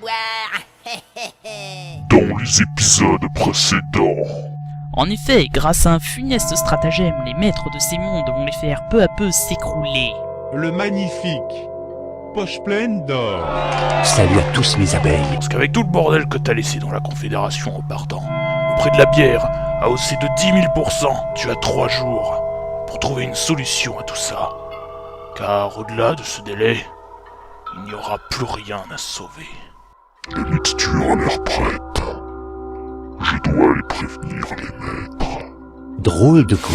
boire. Dans les épisodes précédents. En effet, grâce à un funeste stratagème, les maîtres de ces mondes vont les faire peu à peu s'écrouler. Le magnifique poche pleine d'or. Salut à tous mes abeilles. Parce qu'avec tout le bordel que t'as laissé dans la Confédération en partant, le prix de la bière a haussé de 10 000 %. Tu as 3 jours pour trouver une solution à tout ça. Car au-delà de ce délai, il n'y aura plus rien à sauver. Les mixtures a l'air prête. Je dois aller prévenir les maîtres. Drôle de coup.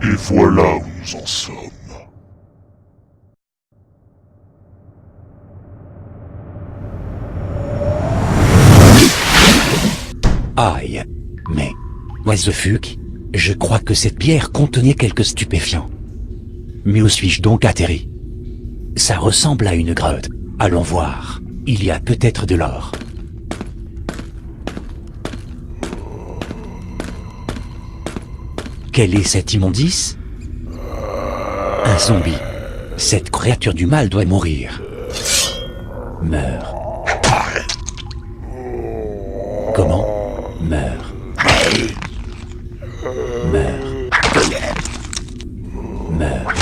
Et voilà où nous en sommes. Aïe. Mais, what the fuck? Je crois que cette bière contenait quelques stupéfiants. Mais où suis-je donc atterri? Ça ressemble à une grotte. Allons voir. Il y a peut-être de l'or. Quel est cet immondice? Un zombie. Cette créature du mal doit mourir. Meurs. Comment? Meurs. Meurs. Meurs.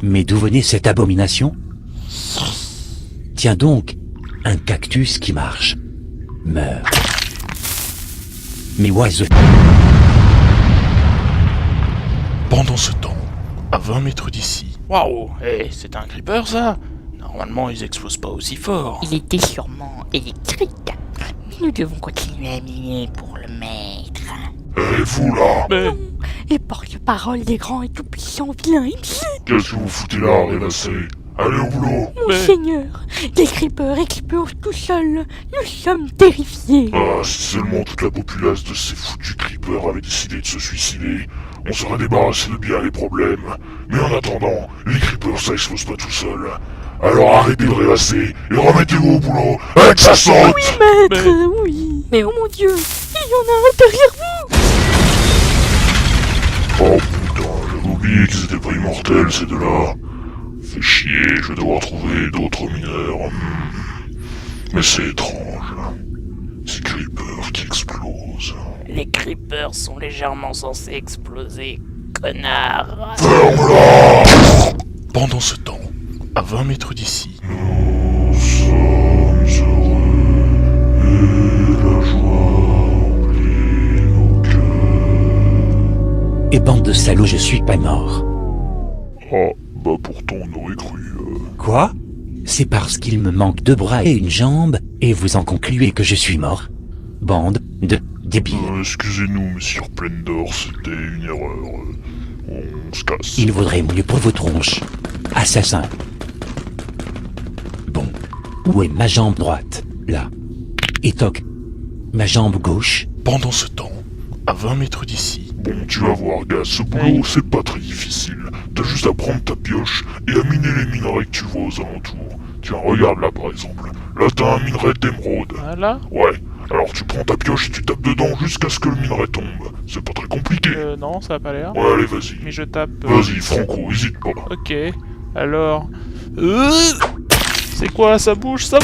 Mais d'où venait cette abomination? Tiens donc, un cactus qui marche. Meurs. Mais what the... Pendant ce temps, à 20 mètres d'ici... Waouh, c'est un creeper ça? Normalement ils explosent pas aussi fort. Il était sûrement électrique. Mais nous devons continuer à miner pour le maître. Et vous là? Mais... Et porte-parole des grands et tout-puissants vilains MC. Qu'est-ce que vous foutez là, rêvassé? Allez au boulot. Monseigneur, les creepers explosent tout seuls. Nous sommes terrifiés. Ah, si seulement toute la populace de ces foutus creepers avait décidé de se suicider, on serait débarrassé de bien les problèmes. Mais en attendant, les creepers ça explose pas tout seul. Alors arrêtez de rêvasser et remettez-vous au boulot avec sa saute. Oui, maître, oui. Mais oh mon Dieu, il y en a un derrière vous. Oh putain, j'avais oublié qu'ils étaient pas immortels ces deux-là. Fait chier, je vais devoir trouver d'autres mineurs. Mais c'est étrange. Ces creepers qui explosent. Les creepers sont légèrement censés exploser, connard. Ferme-la! Pendant ce temps, à 20 mètres d'ici... Nous sommes heureux et la joie remplit nos cœurs. Et bande de salauds, je suis pas mort. Ah, bah pourtant on aurait cru... Quoi? C'est parce qu'il me manque 2 bras et une jambe, et vous en concluez que je suis mort? Bande de débiles. Excusez-nous, monsieur Splendor, c'était une erreur. On se casse. Il vaudrait mieux pour vos tronches. Assassin. Bon. Où est ma jambe droite? Là. Et toc. Ma jambe gauche? Pendant ce temps, à 20 mètres d'ici... Bon, tu vas voir, gars, ce boulot, c'est pas très difficile. T'as juste à prendre ta pioche et à miner les minerais que tu vois aux alentours. Tiens, regarde là, par exemple. Là, t'as un minerai d'émeraude. Ah là? Ouais. Alors tu prends ta pioche et tu tapes dedans jusqu'à ce que le minerai tombe. C'est pas très compliqué. Non, ça a pas l'air. Ouais, allez, vas-y. Mais je tape... Vas-y, Franco, hésite pas. Ok, alors... c'est quoi, ça bouge, ça...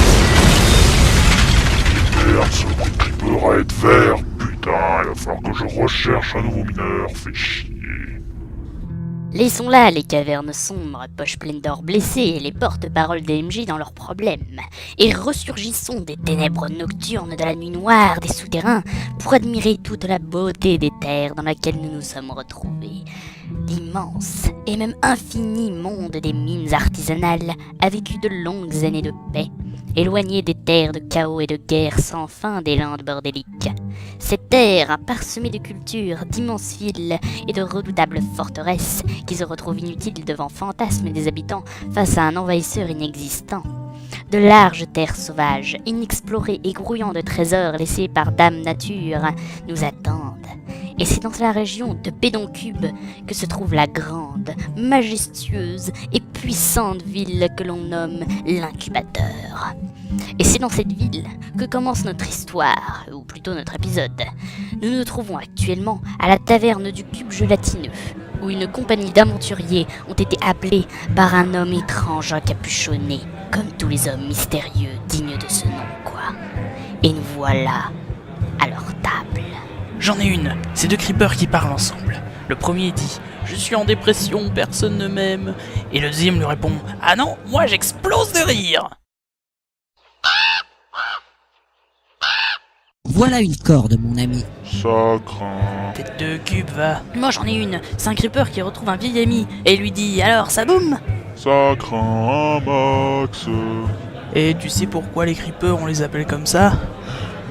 Merde, ce creeper à être vert. Putain, il va falloir que je recherche un nouveau mineur. Fais chier. Laissons là les cavernes sombres, poches pleines d'or blessées et les porte-paroles des MJ dans leurs problèmes, et ressurgissons des ténèbres nocturnes de la nuit noire des souterrains pour admirer toute la beauté des terres dans laquelle nous nous sommes retrouvés. L'immense et même infini monde des mines artisanales a vécu de longues années de paix, éloigné des terres de chaos et de guerre sans fin des landes bordéliques. Cette terre parsemée de cultures, d'immenses villes et de redoutables forteresses qui se retrouvent inutiles devant fantasmes des habitants face à un envahisseur inexistant. De larges terres sauvages, inexplorées et grouillant de trésors laissés par Dame Nature, nous attendent. Et c'est dans la région de Pédoncube que se trouve la grande, majestueuse et puissante ville que l'on nomme l'Incubateur. Et c'est dans cette ville que commence notre histoire, ou plutôt notre épisode. Nous nous trouvons actuellement à la taverne du Cube Gelatineux, où une compagnie d'aventuriers ont été appelés par un homme étrange encapuchonné, comme tous les hommes mystérieux dignes de ce nom, quoi. Et nous voilà à leur table. J'en ai une, c'est deux creepers qui parlent ensemble. Le premier dit « Je suis en dépression, personne ne m'aime ». Et le deuxième lui répond « Ah non, moi j'explose de rire !» Voilà une corde, mon ami. Ça craint. Tête de cube, va. Moi j'en ai une, c'est un creeper qui retrouve un vieil ami et lui dit « Alors, ça boum ?» Ça craint un max. Et tu sais pourquoi les creepers on les appelle comme ça?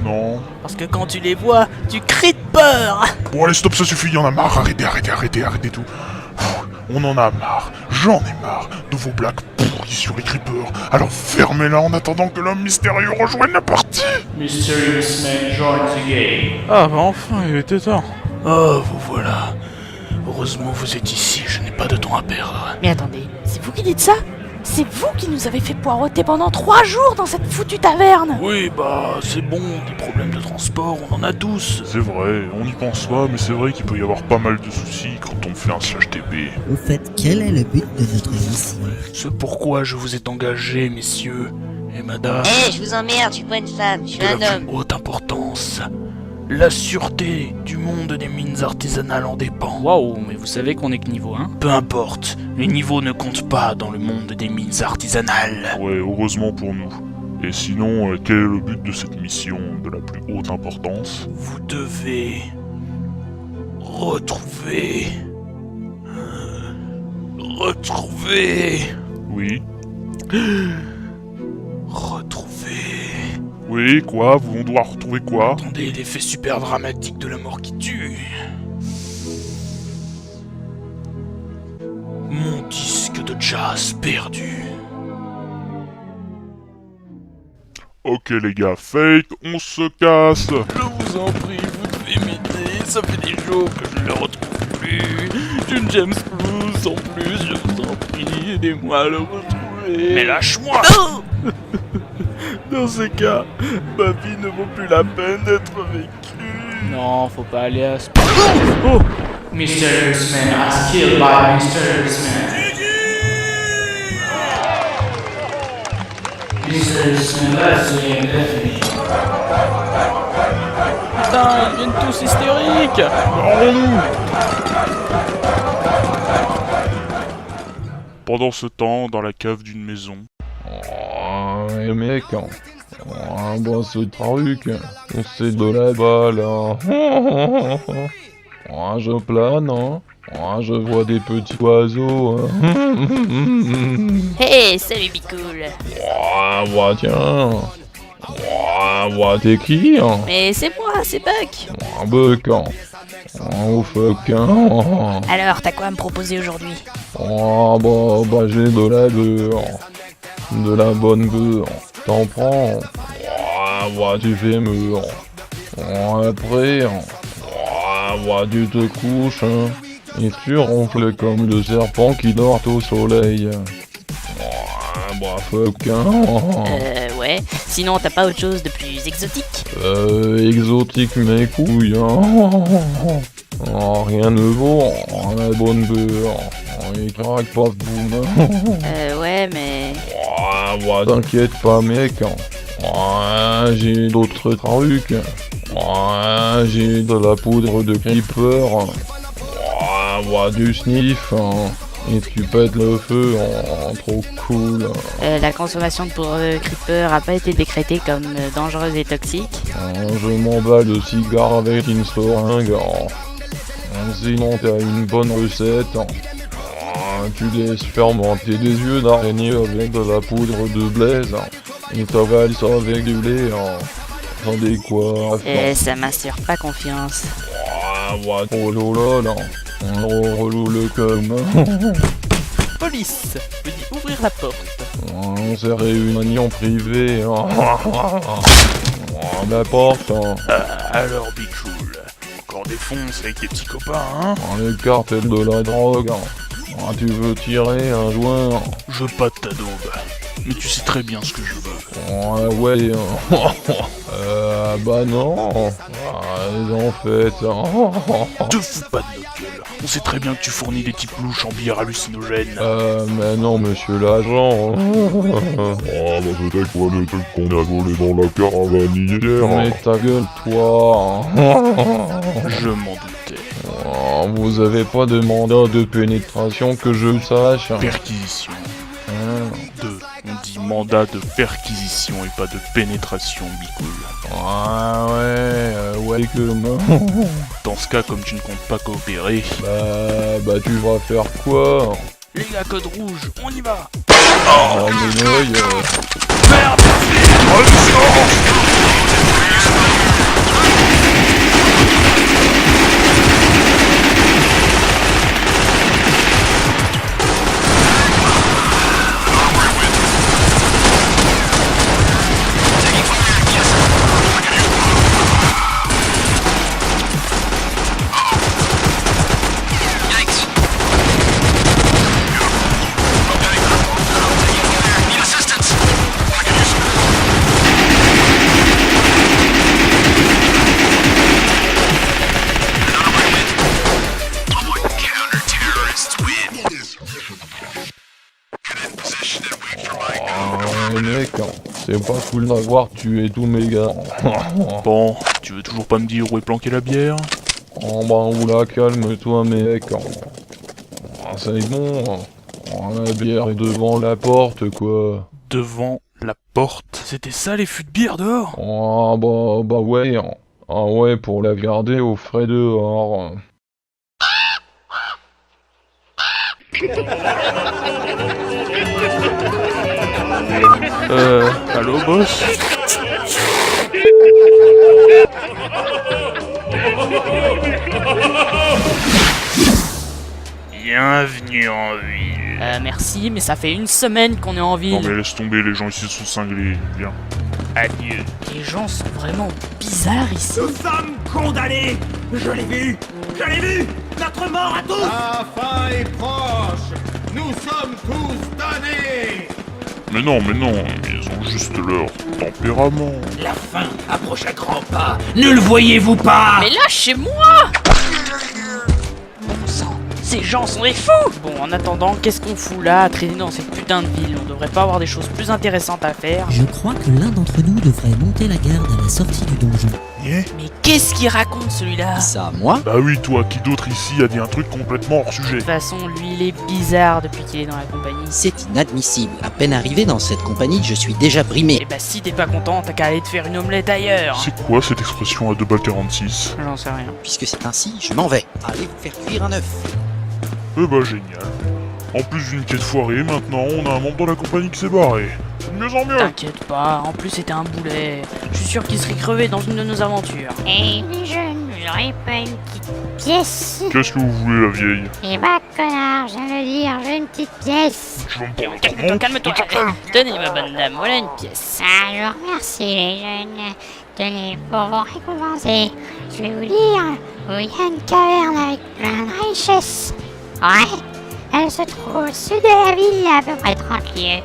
Non. Parce que quand tu les vois, tu cries de peur. Bon allez stop, ça suffit, y en a marre, arrêtez tout. On en a marre, j'en ai marre de vos blagues pourries sur les creepers. Alors fermez-la en attendant que l'homme mystérieux rejoigne la partie. Mysterious Man joins the game. Ah bah enfin, il était temps. Oh, vous voilà. Heureusement vous êtes ici, je n'ai pas de temps à perdre. Mais attendez, c'est vous qui dites ça? C'est vous qui nous avez fait poireauter pendant 3 jours dans cette foutue taverne. Oui, bah c'est bon, des problèmes de transport, on en a tous. C'est vrai, on n'y pense pas, mais c'est vrai qu'il peut y avoir pas mal de soucis quand on fait un /TP. Au fait, quel est le but de notre mission? Ce pourquoi je vous ai engagé, messieurs et madame, Je vous emmerde, je suis pas une femme, je suis de un la homme. plus haute importance. La sûreté du monde des mines artisanales en dépend. Waouh, mais vous savez qu'on est que niveau 1? Peu importe, les niveaux ne comptent pas dans le monde des mines artisanales. Ouais, heureusement pour nous. Et sinon, quel est le but de cette mission de la plus haute importance? Vous devez retrouver... Oui. Retrouver... Oui, quoi? On doit retrouver quoi? Attendez, l'effet super dramatique de la mort qui tue. Mon disque de jazz perdu. Ok les gars, fake, on se casse! Je vous en prie, vous devez m'aider, ça fait des jours que je ne le retrouve plus. J'ai une James Blues en plus, je vous en prie, aidez-moi à le retrouver. Mais lâche-moi! Dans ces cas, ma vie ne vaut plus la peine d'être vécue. Non, faut pas aller à ce... Oh! Mysterious Man as killed by Mysterious Man. Mysterious Man left the game definitely. Putain, ils deviennent tous hystériques! Pendant ce temps, dans la cave d'une maison... Oh, les mecs, bon, ce truc, c'est de la balle, Oh, je plane, Oh, je vois des petits oiseaux, Hey, salut Bicool. Oh, tiens. Oh, t'es qui, Mais c'est moi, c'est Buck. Buck, oh, fuck, Alors, t'as quoi à me proposer aujourd'hui? Oh, bah, j'ai de la beurre. De la bonne beurre. T'en prends. Oh, tu fais mûr. Oh, après, tu te couches. Et tu ronfles comme le serpent qui dort au soleil. Bah, fuck, Ouais. Sinon, t'as pas autre chose de plus exotique? Exotique mes couilles, Oh, rien ne vaut, la bonne beurre. Il craque pas de boum. Ouais, mais... T'inquiète pas, mec. J'ai d'autres trucs. J'ai de la poudre de creeper. Du sniff. Et tu pètes le feu, trop cool. La consommation de poudre de creeper a pas été décrétée comme dangereuse et toxique. Je m'emballe de cigares avec une seringue. Sinon t'as une bonne recette. Tu laisses fermenter des yeux d'araignée avec de la poudre de blaze. Et t'avales ça avec du lait. Attendez quoi? Ça m'inspire pas confiance. Oh là. Relou le com. Police! Veuillez ouvrir la porte. On s'est réunis en privé. La porte. Alors, Bicool, encore des fonces avec tes petits copains, hein? Le cartel de la drogue. Tu veux tirer un joint? Je veux pas de ta daube, mais tu sais très bien ce que je veux. Ouais. Bah non. En fait. Te fous pas de notre gueule. On sait très bien que tu fournis des types louches en bière hallucinogène. Mais non, monsieur l'agent. Ah, bah peut-être qu'on va peut-être qu'on a volé dans la caravane Mais hier. ta gueule, toi. Je m'en doutais. Oh, vous avez pas de mandat de pénétration que je sache. Perquisition. Hein. 2. On dit mandat de perquisition et pas de pénétration, bicoule. Ah ouais que moi. Dans ce cas, comme tu ne comptes pas coopérer... Bah tu vas faire quoi? Les gars, code rouge, on y va. Ah mais non, mec, c'est pas cool d'avoir tué tous mes gars. Bon, tu veux toujours pas me dire où est planquée la bière? Oh bah oula, calme-toi mec. Ah, c'est bon. La bière est devant la porte quoi. Devant la porte? C'était ça les fûts de bière dehors? Ah bah ouais. Ah ouais, pour la garder au frais dehors. Allô boss? Bienvenue en ville. Merci, mais ça fait une semaine qu'on est en ville. Non mais laisse tomber, les gens ici sont cinglés. Viens. Adieu. Les gens sont vraiment bizarres ici. Nous sommes condamnés. Je l'ai vu. Je l'ai vu. Notre mort à tous. La fin est proche. Nous sommes tous damnés. Mais non, ils ont juste leur tempérament. La fin approche à grands pas. Ne le voyez-vous pas? Mais lâchez-moi! Bon sang, ces gens sont des fous! Bon, en attendant, qu'est-ce qu'on fout là, à traîner dans cette putain de ville? On devrait pas avoir des choses plus intéressantes à faire? Je crois que l'un d'entre nous devrait monter la garde à la sortie du donjon. Mais qu'est-ce qu'il raconte celui-là? Ça, moi? Bah oui, toi, qui d'autre ici a dit un truc complètement hors sujet? De toute façon, lui il est bizarre depuis qu'il est dans la compagnie. C'est inadmissible. À peine arrivé dans cette compagnie, je suis déjà brimé. Et bah si t'es pas content, t'as qu'à aller te faire une omelette ailleurs. C'est quoi cette expression à 2,46 J'en sais rien. Puisque c'est ainsi, je m'en vais. Allez vous faire cuire un œuf. Eh bah génial. En plus d'une quête foirée, maintenant on a un membre de la compagnie qui s'est barré. C'est de mieux en mieux. T'inquiète pas, en plus c'était un boulet. Je suis sûr qu'il serait crevé dans une de nos aventures. Eh les jeunes, j'aurais pas une petite pièce? Qu'est-ce que vous voulez, la vieille? Eh bah connard, je viens de le dire, j'ai une petite pièce. Tu vas me parler Calme-toi, autrement? calme-toi. Tenez ma bonne dame, voilà une pièce. Ah, je vous remercie les jeunes. Tenez, pour vous récompenser, je vais vous dire où il y a une caverne avec plein de richesses. Ouais, elle se trouve au sud de la ville, à peu près 30 lieues.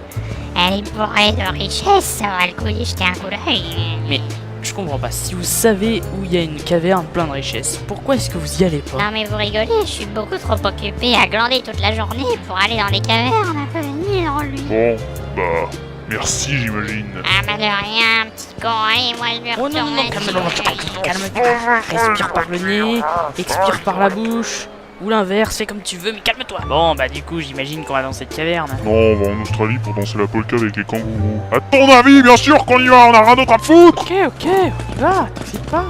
Elle est bourrée de richesses, ça vaut le coup d'y jeter un coup d'œil. Mais je comprends pas, si vous savez où il y a une caverne pleine de richesses, pourquoi est-ce que vous y allez pas? Non mais vous rigolez, je suis beaucoup trop occupé à glander toute la journée pour aller dans les cavernes, un peu nul dans lui. Bon, bah, merci j'imagine. Ah bah de rien, petit con, allez, moi je vais Oh non, non, non, retourner. calme-toi. Respire par le nez, expire par la bouche. Ou l'inverse, fais comme tu veux, mais calme-toi. Bon, bah du coup, j'imagine qu'on va dans cette caverne. Non, on va en Australie pour danser la polka avec les kangourous. À ton avis, bien sûr qu'on y va, on a rien d'autre à foutre. Ok, on y va, t'inquiète pas.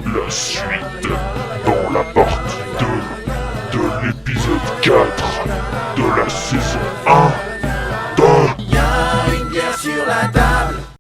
La suite dans la